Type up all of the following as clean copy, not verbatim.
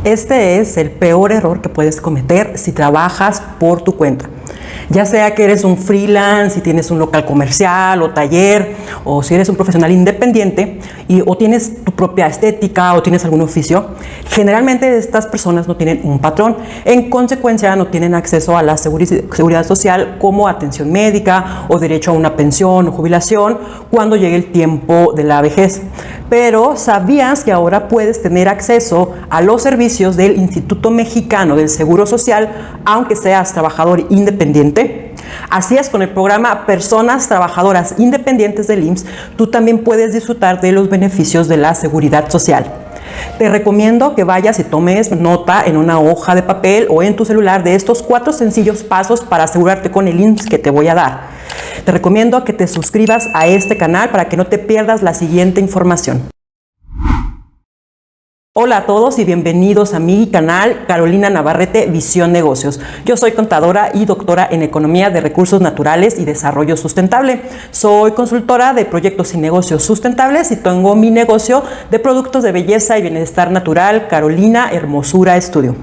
Este es el peor error que puedes cometer si trabajas por tu cuenta. Ya sea que eres un freelance, si tienes un local comercial o taller, o si eres un profesional independiente o tienes tu propia estética o tienes algún oficio, generalmente estas personas no tienen un patrón. En consecuencia, no tienen acceso a la seguridad social como atención médica o derecho a una pensión o jubilación cuando llegue el tiempo de la vejez. Pero ¿sabías que ahora puedes tener acceso a los servicios del Instituto Mexicano del Seguro Social, aunque seas trabajador independiente? Así es, con el programa Personas Trabajadoras Independientes del IMSS, tú también puedes disfrutar de los beneficios de la seguridad social. Te recomiendo que vayas y tomes nota en una hoja de papel o en tu celular de estos 4 sencillos pasos para asegurarte con el IMSS que te voy a dar. Te recomiendo que te suscribas a este canal para que no te pierdas la siguiente información. Hola a todos y bienvenidos a mi canal Carolina Navarrete Visión Negocios. Yo soy contadora y doctora en Economía de Recursos Naturales y Desarrollo Sustentable. Soy consultora de proyectos y negocios sustentables y tengo mi negocio de productos de belleza y bienestar natural, Carolina Hermosura Estudio.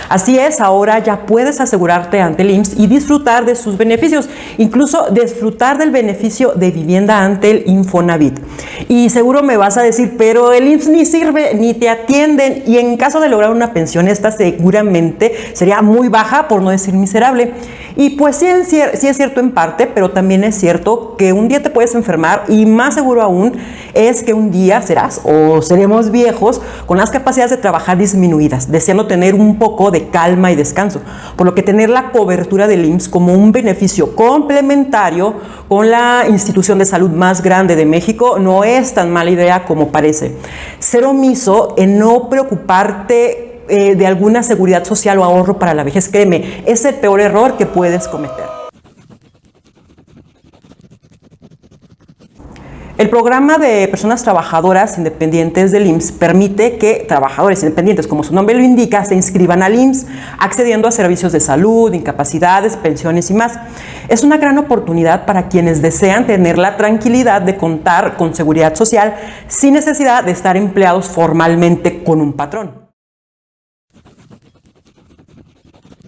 Así es, ahora ya puedes asegurarte ante el IMSS y disfrutar de sus beneficios, incluso disfrutar del beneficio de vivienda ante el Infonavit. Y seguro me vas a decir, pero el IMSS ni sirve, ni te atienden, y en caso de lograr una pensión, esta seguramente sería muy baja, por no decir miserable. Y pues sí es cierto en parte, pero también es cierto que un día te puedes enfermar, y más seguro aún es que un día serás o seremos viejos con las capacidades de trabajar disminuidas, deseando tener un poco de calma y descanso, por lo que tener la cobertura del IMSS como un beneficio complementario con la institución de salud más grande de México no es tan mala idea como parece. Ser omiso en no preocuparte de alguna seguridad social o ahorro para la vejez, créeme, es el peor error que puedes cometer. El programa de personas trabajadoras independientes del IMSS permite que trabajadores independientes, como su nombre lo indica, se inscriban al IMSS, accediendo a servicios de salud, incapacidades, pensiones y más. Es una gran oportunidad para quienes desean tener la tranquilidad de contar con seguridad social sin necesidad de estar empleados formalmente con un patrón.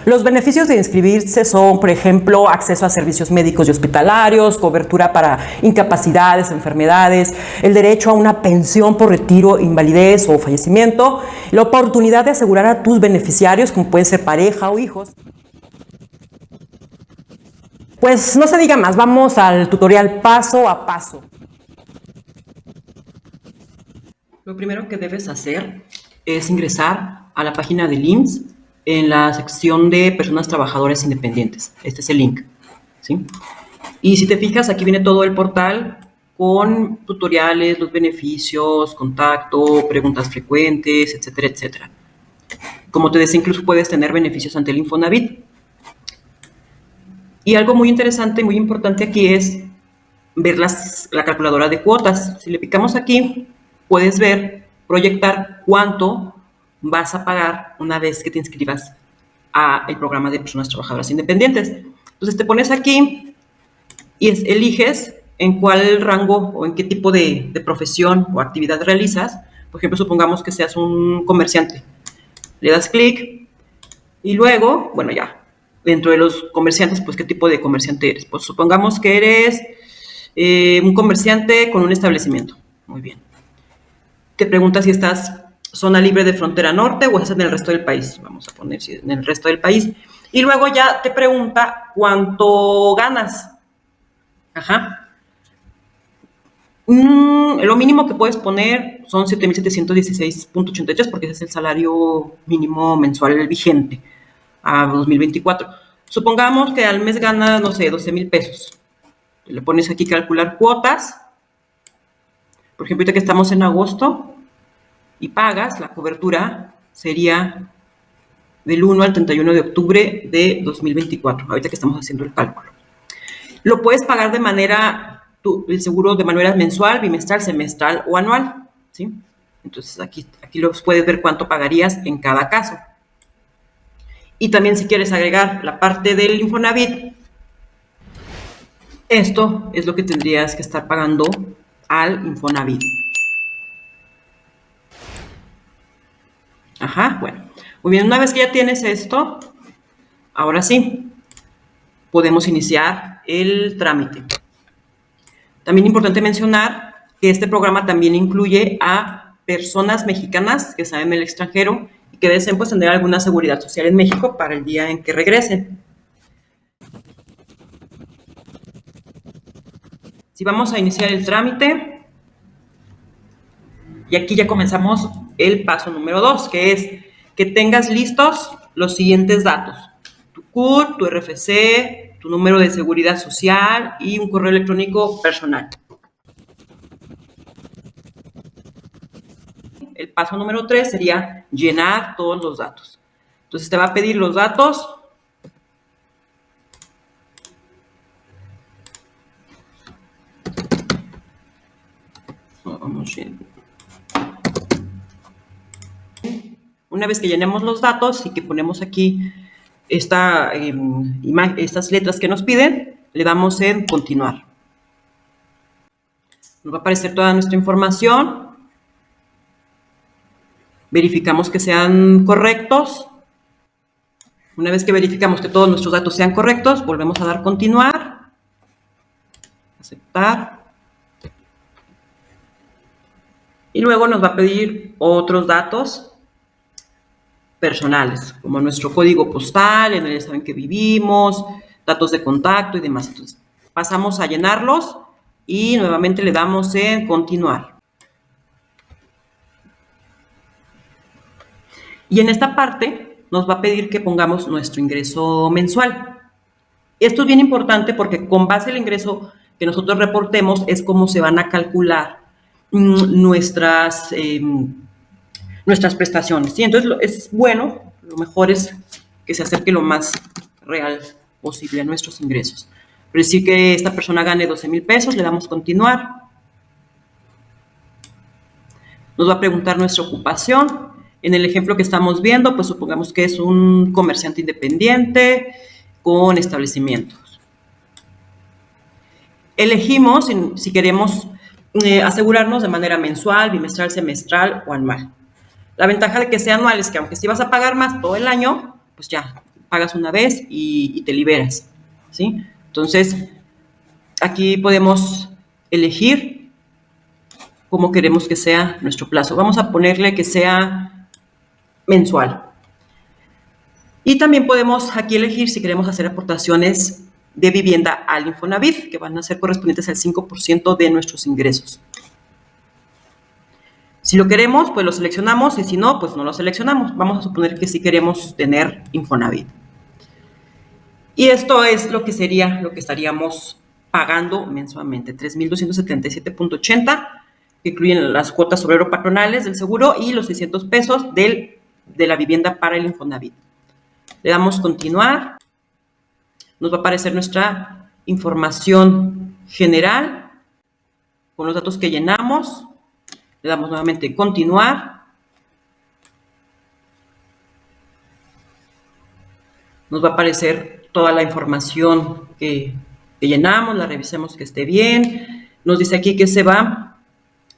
Los beneficios de inscribirse son, por ejemplo, acceso a servicios médicos y hospitalarios, cobertura para incapacidades, enfermedades, el derecho a una pensión por retiro, invalidez o fallecimiento, la oportunidad de asegurar a tus beneficiarios, como pueden ser pareja o hijos. Pues no se diga más, vamos al tutorial paso a paso. Lo primero que debes hacer es ingresar a la página del IMSS en la sección de personas trabajadoras independientes. Este es el link, ¿sí? Y si te fijas, aquí viene todo el portal con tutoriales, los beneficios, contacto, preguntas frecuentes, etcétera, etcétera. Como te decía, incluso puedes tener beneficios ante el Infonavit. Y algo muy interesante y muy importante aquí es ver la calculadora de cuotas. Si le picamos aquí, puedes ver, proyectar cuánto vas a pagar una vez que te inscribas al programa de personas trabajadoras independientes. Entonces te pones aquí y eliges en cuál rango o en qué tipo de profesión o actividad realizas. Por ejemplo, supongamos que seas un comerciante. Le das clic y luego, bueno, ya, dentro de los comerciantes, pues, ¿qué tipo de comerciante eres? Pues supongamos que eres un comerciante con un establecimiento. Muy bien. Te pregunta si estás zona libre de frontera norte o estás en el resto del país. Vamos a poner si en el resto del país. Y luego ya te pregunta cuánto ganas. Ajá. Lo mínimo que puedes poner son 7,716.83 porque ese es el salario mínimo mensual vigente a 2024. Supongamos que al mes ganas, no sé, 12,000 pesos. Le pones aquí calcular cuotas. Por ejemplo, ahorita que estamos en agosto y pagas, la cobertura sería del 1 al 31 de octubre de 2024, ahorita que estamos haciendo el cálculo. Lo puedes pagar de manera, el seguro de manera mensual, bimestral, semestral o anual, ¿sí? Entonces aquí los puedes ver cuánto pagarías en cada caso. Y también si quieres agregar la parte del Infonavit, esto es lo que tendrías que estar pagando al Infonavit. Ajá, bueno. Muy bien, una vez que ya tienes esto, ahora sí, podemos iniciar el trámite. También es importante mencionar que este programa también incluye a personas mexicanas que están en el extranjero y que deseen pues, tener alguna seguridad social en México para el día en que regresen. Si vamos a iniciar el trámite, y aquí ya comenzamos el paso número 2, que es que tengas listos los siguientes datos: tu CURP, tu RFC, tu número de seguridad social y un correo electrónico personal. El paso número 3 sería llenar todos los datos. Entonces te va a pedir los datos. Vamos bien. Una vez que llenemos los datos y que ponemos aquí estas letras que nos piden, le damos en continuar. Nos va a aparecer toda nuestra información. Verificamos que sean correctos. Una vez que verificamos que todos nuestros datos sean correctos, volvemos a dar continuar, aceptar. Y luego nos va a pedir otros datos personales, como nuestro código postal, en el estado en que vivimos, datos de contacto y demás. Entonces, pasamos a llenarlos y nuevamente le damos en continuar. Y en esta parte nos va a pedir que pongamos nuestro ingreso mensual. Esto es bien importante porque con base al ingreso que nosotros reportemos es como se van a calcular nuestras prestaciones, ¿sí? Entonces es bueno, lo mejor es que se acerque lo más real posible a nuestros ingresos. Por decir que esta persona gane 12,000 pesos, le damos continuar. Nos va a preguntar nuestra ocupación. En el ejemplo que estamos viendo, pues supongamos que es un comerciante independiente con establecimientos. Elegimos si queremos asegurarnos de manera mensual, bimestral, semestral o anual. La ventaja de que sea anual es que aunque sí vas a pagar más todo el año, pues ya pagas una vez y te liberas, ¿sí? Entonces, aquí podemos elegir cómo queremos que sea nuestro plazo. Vamos a ponerle que sea mensual. Y también podemos aquí elegir si queremos hacer aportaciones de vivienda al Infonavit, que van a ser correspondientes al 5% de nuestros ingresos. Si lo queremos, pues lo seleccionamos, y si no, pues no lo seleccionamos. Vamos a suponer que sí queremos tener Infonavit. Y esto es lo que sería lo que estaríamos pagando mensualmente: 3,277.80, que incluyen las cuotas obrero-patronales del seguro y los 600 pesos de la vivienda para el Infonavit. Le damos continuar. Nos va a aparecer nuestra información general con los datos que llenamos. Le damos nuevamente continuar. Nos va a aparecer toda la información que llenamos, la revisemos que esté bien. Nos dice aquí que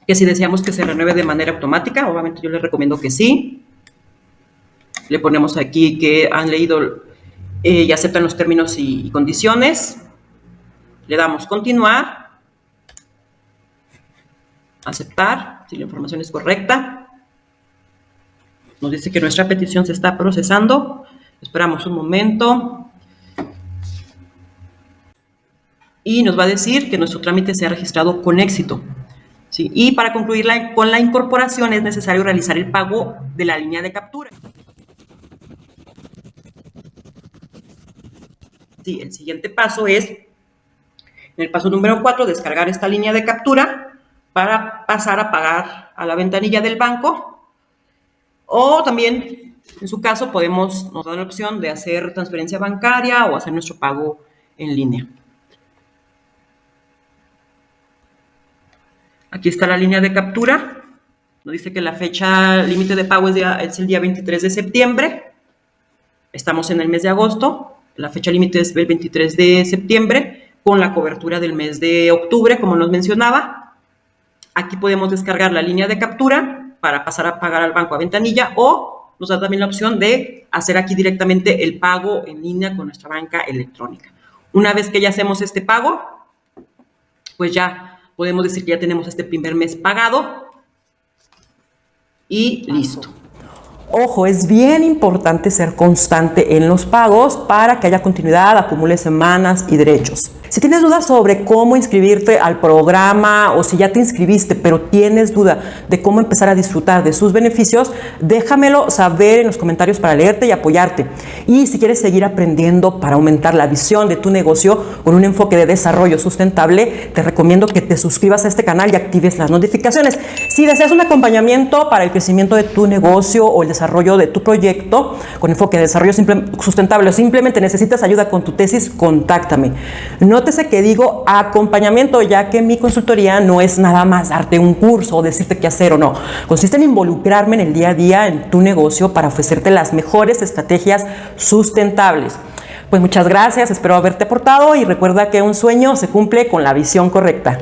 que si deseamos que se renueve de manera automática, obviamente yo les recomiendo que sí. Le ponemos aquí que han leído y aceptan los términos y condiciones. Le damos continuar, aceptar, si la información es correcta. Nos dice que nuestra petición se está procesando. Esperamos un momento. Y nos va a decir que nuestro trámite se ha registrado con éxito, ¿sí? Y para concluir con la incorporación es necesario realizar el pago de la línea de captura. Sí, el siguiente paso es, en el paso número 4, descargar esta línea de captura para pasar a pagar a la ventanilla del banco, o también, en su caso, nos da la opción de hacer transferencia bancaria o hacer nuestro pago en línea. Aquí está la línea de captura. Nos dice que la fecha límite de pago es el día 23 de septiembre. Estamos en el mes de agosto. La fecha límite es el 23 de septiembre, con la cobertura del mes de octubre, como nos mencionaba. Aquí podemos descargar la línea de captura para pasar a pagar al banco a ventanilla, o nos da también la opción de hacer aquí directamente el pago en línea con nuestra banca electrónica. Una vez que ya hacemos este pago, pues ya podemos decir que ya tenemos este primer mes pagado y listo. Ojo, es bien importante ser constante en los pagos para que haya continuidad, acumule semanas y derechos. Si tienes dudas sobre cómo inscribirte al programa o si ya te inscribiste pero tienes duda de cómo empezar a disfrutar de sus beneficios, déjamelo saber en los comentarios para leerte y apoyarte. Y si quieres seguir aprendiendo para aumentar la visión de tu negocio con un enfoque de desarrollo sustentable, te recomiendo que te suscribas a este canal y actives las notificaciones. Si deseas un acompañamiento para el crecimiento de tu negocio o el desarrollo de tu proyecto con enfoque de desarrollo sustentable o simplemente necesitas ayuda con tu tesis, contáctame. Nótese que digo acompañamiento, ya que mi consultoría no es nada más darte un curso o decirte qué hacer o no. Consiste en involucrarme en el día a día en tu negocio para ofrecerte las mejores estrategias sustentables. Pues muchas gracias, espero haberte aportado y recuerda que un sueño se cumple con la visión correcta.